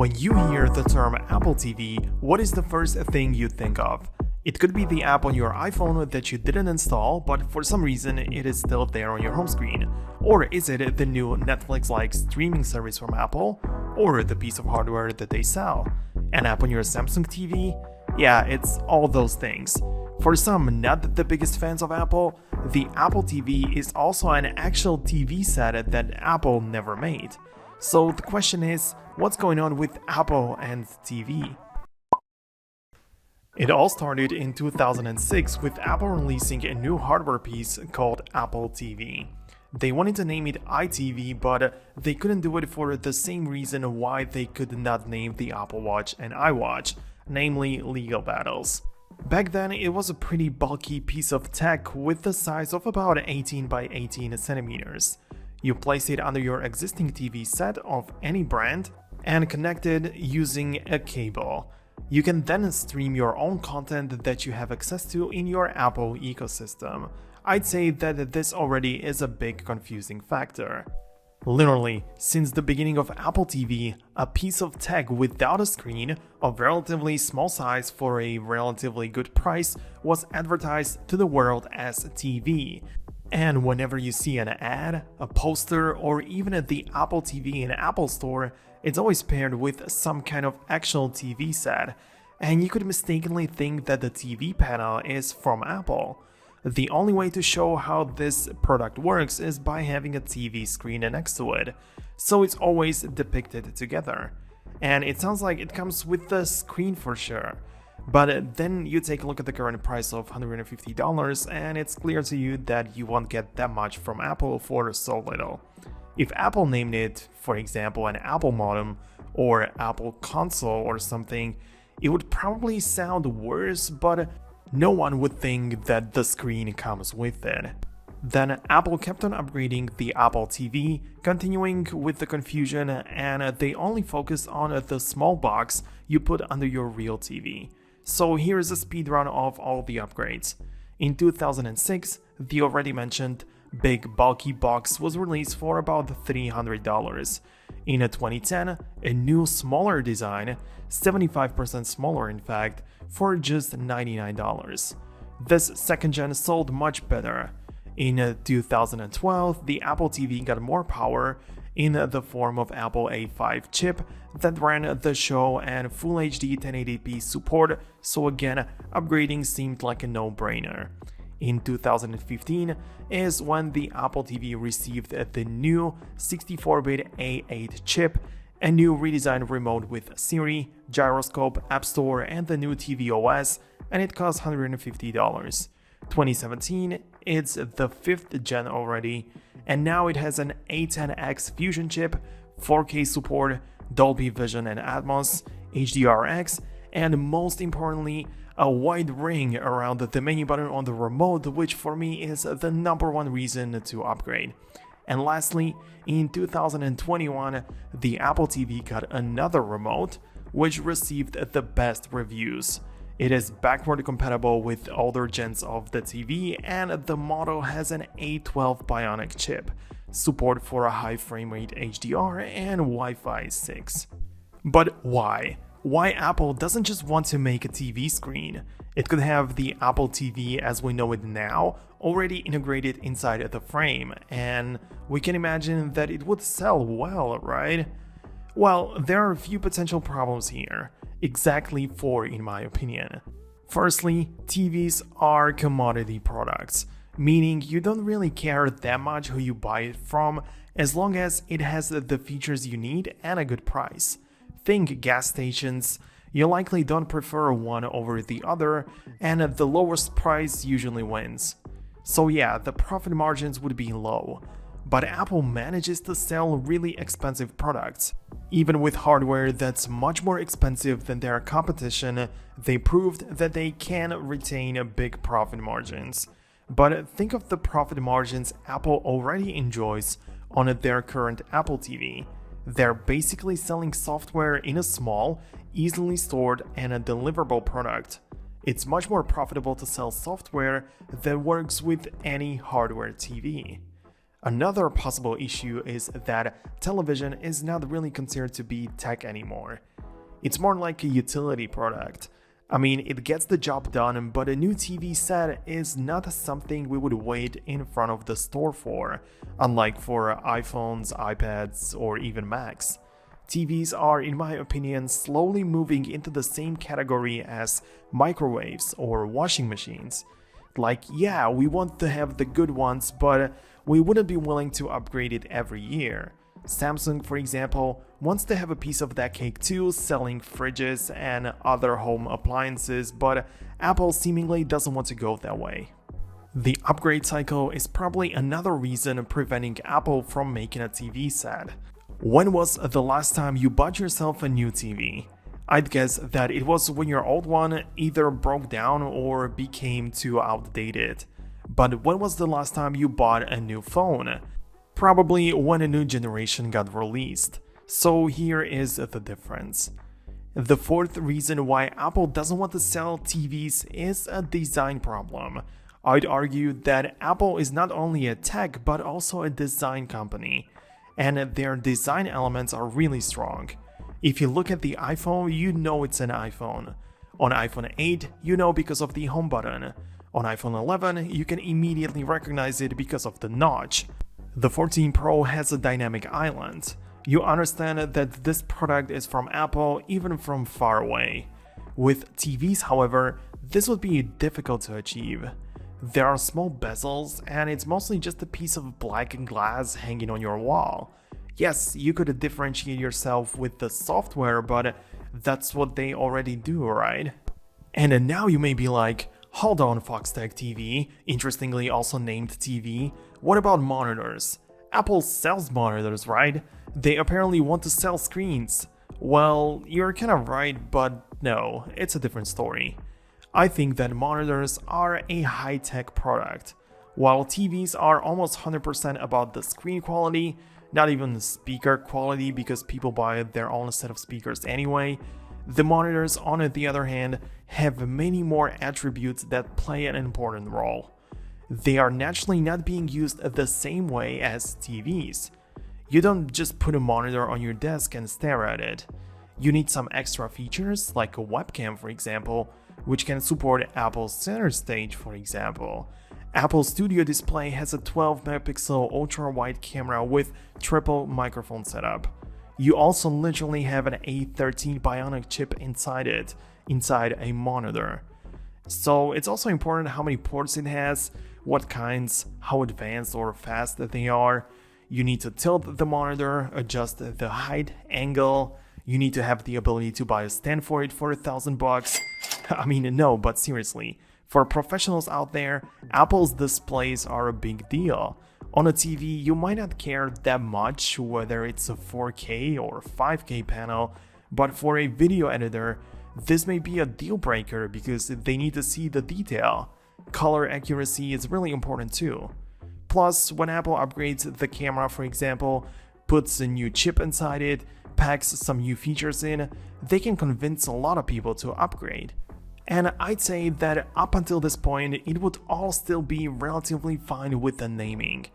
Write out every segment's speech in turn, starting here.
When you hear the term Apple TV, what is the first thing you think of? It could be the app on your iPhone that you didn't install, but for some reason it is still there on your home screen. Or is it the new Netflix-like streaming service from Apple? Or the piece of hardware that they sell? An app on your Samsung TV? Yeah, it's all those things. For some not the biggest fans of Apple, the Apple TV is also an actual TV set that Apple never made. So the question is, what's going on with Apple and TV? It all started in 2006 with Apple releasing a new hardware piece called Apple TV. They wanted to name it iTV, but they couldn't do it for the same reason why they could not name the Apple Watch an iWatch, namely legal battles. Back then, it was a pretty bulky piece of tech with the size of about 18 by 18 centimeters. You place it under your existing TV set of any brand and connect it using a cable. You can then stream your own content that you have access to in your Apple ecosystem. I'd say that this already is a big confusing factor. Literally, since the beginning of Apple TV, a piece of tech without a screen, of relatively small size for a relatively good price, was advertised to the world as TV. And whenever you see an ad, a poster, or even the Apple TV in Apple Store, it's always paired with some kind of actual TV set, and you could mistakenly think that the TV panel is from Apple. The only way to show how this product works is by having a TV screen next to it, so it's always depicted together. And it sounds like it comes with the screen for sure. But then you take a look at the current price of $150 and it's clear to you that you won't get that much from Apple for so little. If Apple named it, for example, an Apple modem or Apple console or something, it would probably sound worse, but no one would think that the screen comes with it. Then Apple kept on upgrading the Apple TV, continuing with the confusion, and they only focused on the small box you put under your real TV. So here's a speedrun of all the upgrades. In 2006, the already mentioned big bulky box was released for about $300. In 2010, a new smaller design, 75% smaller in fact, for just $99. This second gen sold much better. In 2012, the Apple TV got more power in the form of Apple A5 chip that ran the show and Full HD 1080p support, so again, upgrading seemed like a no-brainer. In 2015 is when the Apple TV received the new 64-bit A8 chip, a new redesigned remote with Siri, gyroscope, App Store, and the new TV OS, and it cost $150. 2017, it's the 5th gen already, and now it has an A10X Fusion chip, 4K support, Dolby Vision and Atmos, HDRX, and most importantly, a wide ring around the menu button on the remote, which for me is the #1 reason to upgrade. And lastly, in 2021, the Apple TV got another remote, which received the best reviews. It is backward compatible with older gens of the TV, and the model has an A12 Bionic chip, support for a high frame rate HDR and Wi-Fi 6. But why? Why Apple doesn't just want to make a TV screen? It could have the Apple TV as we know it now already integrated inside the frame, and we can imagine that it would sell well, right? Well, there are a few potential problems here. Exactly 4 in my opinion. Firstly, TVs are commodity products, meaning you don't really care that much who you buy it from as long as it has the features you need and a good price. Think gas stations, you likely don't prefer one over the other, and the lowest price usually wins. So yeah, the profit margins would be low. But Apple manages to sell really expensive products. Even with hardware that's much more expensive than their competition, they proved that they can retain big profit margins. But think of the profit margins Apple already enjoys on their current Apple TV. They're basically selling software in a small, easily stored and a deliverable product. It's much more profitable to sell software that works with any hardware TV. Another possible issue is that television is not really considered to be tech anymore. It's more like a utility product. I mean, it gets the job done, but a new TV set is not something we would wait in front of the store for, unlike for iPhones, iPads, or even Macs. TVs are, in my opinion, slowly moving into the same category as microwaves or washing machines. Like, yeah, we want to have the good ones, but we wouldn't be willing to upgrade it every year. Samsung, for example, wants to have a piece of that cake too, selling fridges and other home appliances, but Apple seemingly doesn't want to go that way. The upgrade cycle is probably another reason preventing Apple from making a TV set. When was the last time you bought yourself a new TV? I'd guess that it was when your old one either broke down or became too outdated. But when was the last time you bought a new phone? Probably when a new generation got released. So here is the difference. The fourth reason why Apple doesn't want to sell TVs is a design problem. I'd argue that Apple is not only a tech but also a design company, and their design elements are really strong. If you look at the iPhone, you know it's an iPhone. On iPhone 8, you know because of the home button. On iPhone 11, you can immediately recognize it because of the notch. The 14 Pro has a dynamic island. You understand that this product is from Apple even from far away. With TVs, however, this would be difficult to achieve. There are small bezels, and it's mostly just a piece of black glass hanging on your wall. Yes, you could differentiate yourself with the software, but that's what they already do, right? And now you may be like, hold on, Foxtecc TV, interestingly also named TV, what about monitors? Apple sells monitors, right? They apparently want to sell screens. Well, you're kind of right, but no, it's a different story. I think that monitors are a high-tech product. While TVs are almost 100% about the screen quality, not even the speaker quality because people buy their own set of speakers anyway, the monitors, on the other hand, have many more attributes that play an important role. They are naturally not being used the same way as TVs. You don't just put a monitor on your desk and stare at it. You need some extra features, like a webcam for example, which can support Apple's center stage for example. Apple Studio Display has a 12-megapixel ultra-wide camera with triple microphone setup. You also literally have an A13 Bionic chip inside a monitor. So it's also important how many ports it has, what kinds, how advanced or fast they are. You need to tilt the monitor, adjust the height, angle. You need to have the ability to buy a stand for it for $1,000. I mean, no, but seriously. For professionals out there, Apple's displays are a big deal. On a TV, you might not care that much whether it's a 4K or 5K panel, but for a video editor, this may be a deal breaker because they need to see the detail. Color accuracy is really important too. Plus, when Apple upgrades the camera, for example, puts a new chip inside it, packs some new features in, they can convince a lot of people to upgrade. And I'd say that up until this point, it would all still be relatively fine with the naming.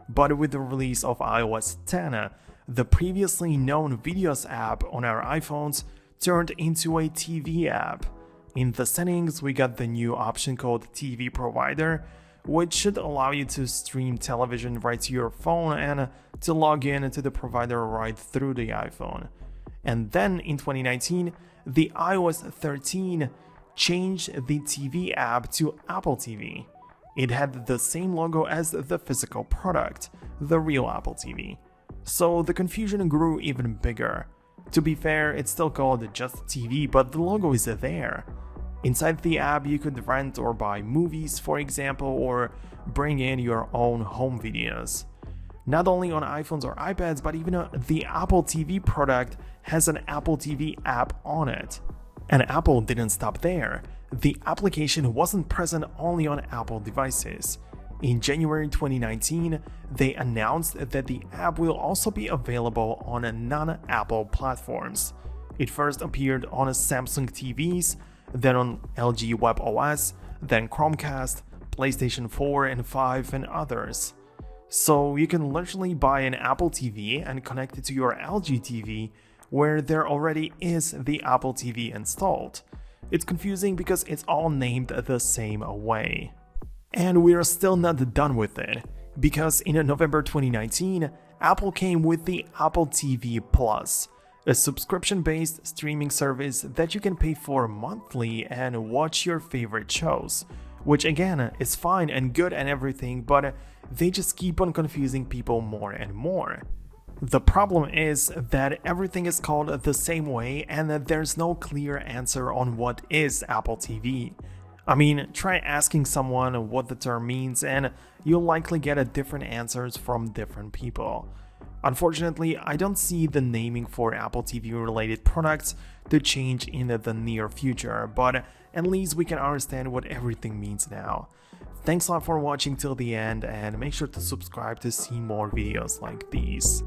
But with the release of iOS 10, the previously known Videos app on our iPhones turned into a TV app. In the settings, we got the new option called TV Provider, which should allow you to stream television right to your phone and to log in to the provider right through the iPhone. And then in 2019, the iOS 13 changed the TV app to Apple TV. It had the same logo as the physical product, the real Apple TV. So the confusion grew even bigger. To be fair, it's still called just TV, but the logo is there. Inside the app, you could rent or buy movies, for example, or bring in your own home videos. Not only on iPhones or iPads, but even the Apple TV product has an Apple TV app on it. And Apple didn't stop there. The application wasn't present only on Apple devices. In January 2019, they announced that the app will also be available on non-Apple platforms. It first appeared on Samsung TVs, then on LG WebOS, then Chromecast, PlayStation 4 and 5, and others. So you can literally buy an Apple TV and connect it to your LG TV where there already is the Apple TV installed. It's confusing because it's all named the same way. And we're still not done with it, because in November 2019, Apple came with the Apple TV Plus, a subscription-based streaming service that you can pay for monthly and watch your favorite shows, which again is fine and good and everything, but they just keep on confusing people more and more. The problem is that everything is called the same way and that there's no clear answer on what is Apple TV. I mean, try asking someone what the term means and you'll likely get different answers from different people. Unfortunately, I don't see the naming for Apple TV related products to change in the near future, but at least we can understand what everything means now. Thanks a lot for watching till the end, and make sure to subscribe to see more videos like these.